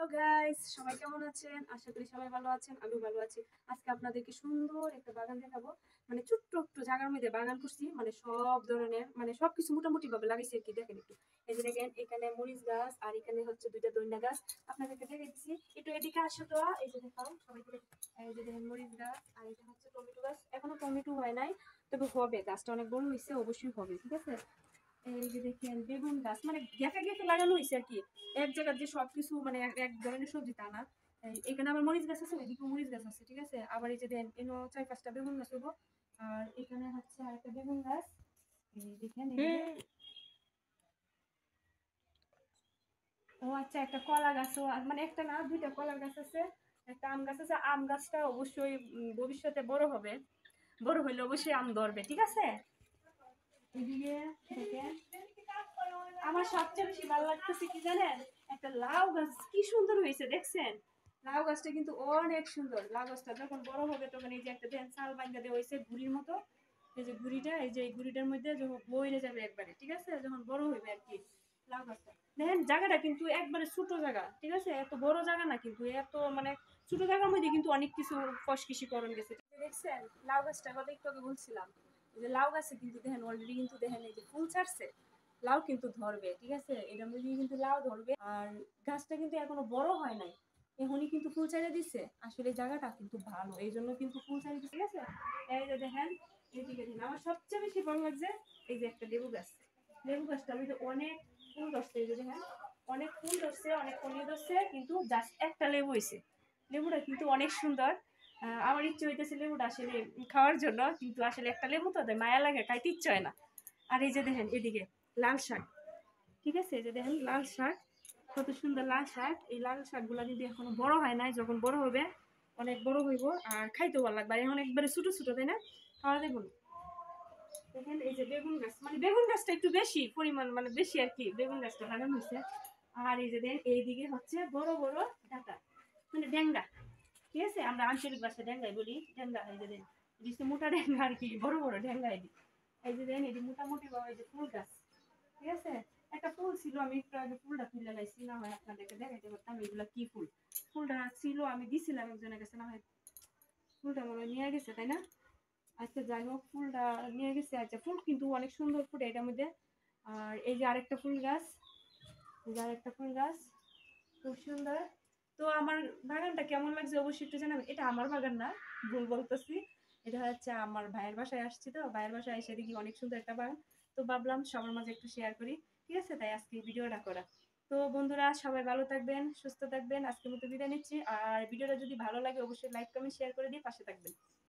Hello guys, সবাই কেমন আছেন? আশা করি সবাই ভালো আছেন। আমি ভালো আছি। আজকে আপনাদেরকে সুন্দর একটা বাগান দেখাবো। মানে ছোট্ট একটু জায়গার মধ্যে বাগান করছি। মানে সব ধরনের মানে সবকিছু মোটামুটি ভাবে লাগাইছি আর কি। দেখেন একটু। এই যে দেখেন এখানে মরিচ গাছ আর এখানে হচ্ছে দুইটা দইন্না গাছ। আপনাদেরকে দেখে দিচ্ছি। একটু এদিকে আসো তো। এই যে দেখাও সবাইকে। এই যে দেখেন মরিচ গাছ আর এটা হচ্ছে টমেটো গাছ। এখনো টমেটো হয় নাই, তবে হবে। গাছটা অনেক বড় হয়েছে, অবশ্যই হবে। ঠিক আছে? এই যে দেখেন বেগুন গাছ মানে গেঁথে গেঁথে লাগানো হয়েছে আর কি। এক জায়গার যে সবকিছু মানে এক ধরনের সবজি তা না। এখানে আমার মরিচ গাছ আছে, এদিকে মরিচ গাছ আছে। ঠিক আছে, আবার এই যে দেন এনো 4-5টা বেগুন গাছ হবো। আর এখানে হচ্ছে আরেকটা বেগুন গাছ। এই দেখেন ও আচ্ছা, একটা কলা গাছও মানে একটা না দুইটা কলা গাছ আছে, একটা আম গাছ আছে। আম গাছটা অবশ্যই ভবিষ্যতে বড় হবে, বড় হইলে অবশ্যই আম ধরবে। ঠিক আছে, এদিকে দেখেন আমার সবচেয়ে বেশি ভালো লাগতেছে কি জানেন, একটা লাউ গাছ কি সুন্দর হয়েছে দেখছেন। লাউ গাছটা কিন্তু অনেক সুন্দর। লাউ গাছটা যখন বড় হবে তখন এই যে একটা দেন চাল বান্ধা দেওয়া হয়েছে ঘুড়ির মতো। এই যে ঘুড়িটা, এই যে এই ঘুড়িটার মধ্যে যখন বইরে যাবে একবারে। ঠিক আছে, যখন বড় হইবে আর কি লাউ গাছটা। দেখেন জায়গাটা কিন্তু একবারে ছোট জায়গা। ঠিক আছে, এত বড় জায়গা না কিন্তু, এত মানে ছোট জায়গার মধ্যে কিন্তু অনেক কিছু ফসকিসি করণ গেছে। দেখছেন লাউ গাছটা কথা একটু আগে বলছিলাম যে লাউ গাছে কিন্তু দেখেন অলরেডি কিন্তু দেখেন এই যে ফুল ছাড়ছে। লাউ কিন্তু ধরবে। ঠিক আছে, এটার মধ্যে কিন্তু লাউ ধরবে। আর গাছটা কিন্তু এখনো বড় হয় নাই, এখনই কিন্তু ফুল ছাড়ে দিচ্ছে। আসলে জায়গাটা কিন্তু ভালো, এই জন্য কিন্তু ফুল ছাড়ে দিচ্ছে। ঠিক আছে, এই যে দেখেন এদিকে দেখেন আমার সবচেয়ে বেশি ভালো লাগছে এই যে একটা লেবু গাছ। লেবু গাছটার মধ্যে অনেক ফুল ধরছে। এই যে দেখেন অনেক ফুল ধরছে, অনেক কলি ধরছে, কিন্তু জাস্ট একটা লেবু হয়েছে। লেবুটা কিন্তু অনেক সুন্দর। আমার ইচ্ছে হইতেছে লেবুটা আসলে খাওয়ার জন্য, কিন্তু আসলে একটা লেবু তো দেয় মায়া লাগে, খাইতে ইচ্ছে হয় না। আর এই যে দেখেন এদিকে লাল শাক। ঠিক আছে, এই যে দেখেন লাল শাক, কত সুন্দর লাল শাক। এই লাল শাকগুলা কিন্তু এখনো বড় হয় নাই, যখন বড় হবে অনেক বড় হইব আর খাইতেও ভালো লাগবে। এখন একবারে ছোট ছোট তাই না, খাওয়া দেখুন। দেখেন এই যে বেগুন গাছ, মানে বেগুন গাছটা একটু বেশি পরিমাণ মানে বেশি আর কি বেগুন গাছটা লাগানো হয়েছে। আর এই যে দেখেন এইদিকে হচ্ছে বড় বড় ডাটা, মানে ডেঙ্গা। ঠিক আছে, আমরা আঞ্চলিক ভাষায় ডেঙ্গাই বলি, ডেঙ্গা। এই যে দেখেন এটি মোটা ডেঙ্গা আর কি, বড় বড় ডেঙ্গা এটি। এই যে দেখেন এটি মোটামুটি বড়। এই যে ফুল গাছ। ঠিক আছে, একটা ফুল ছিল, আমি একটু আগে ফুলটা তুলে লাইছি, না হয় আপনাদেরকে দেখাইতে পারতাম এগুলা কি ফুল। ফুলটা ছিল, আমি দিছিলাম একজনের কাছে, না হয় ফুলটা মনে হয় নিয়ে গেছে তাই না। আচ্ছা যাই হোক, ফুলটা নিয়ে গেছে। আচ্ছা, ফুল কিন্তু অনেক সুন্দর ফুটে এটার মধ্যে। আর এই যে আরেকটা ফুল গাছ, এই যে আরেকটা ফুল গাছ, খুব সুন্দর। তো আমার বাগানটা কেমন লাগছে অবশ্যই একটু জানাবেন। এটা আমার বাগান না, ভুল বলতেছি। এটা হচ্ছে আমার ভাইয়ের বাসায় আসছি, তো ভাইয়ের বাসায় এসে দেখি অনেক সুন্দর একটা বাগান। তো ভাবলাম সবার মাঝে একটু শেয়ার করি। ঠিক আছে, তাই আজকে ভিডিওটা করা। তো বন্ধুরা সবাই ভালো থাকবেন, সুস্থ থাকবেন। আজকের মতো বিদায় নিচ্ছি। আর ভিডিওটা যদি ভালো লাগে অবশ্যই লাইক কমেন্ট শেয়ার করে দিয়ে পাশে থাকবেন।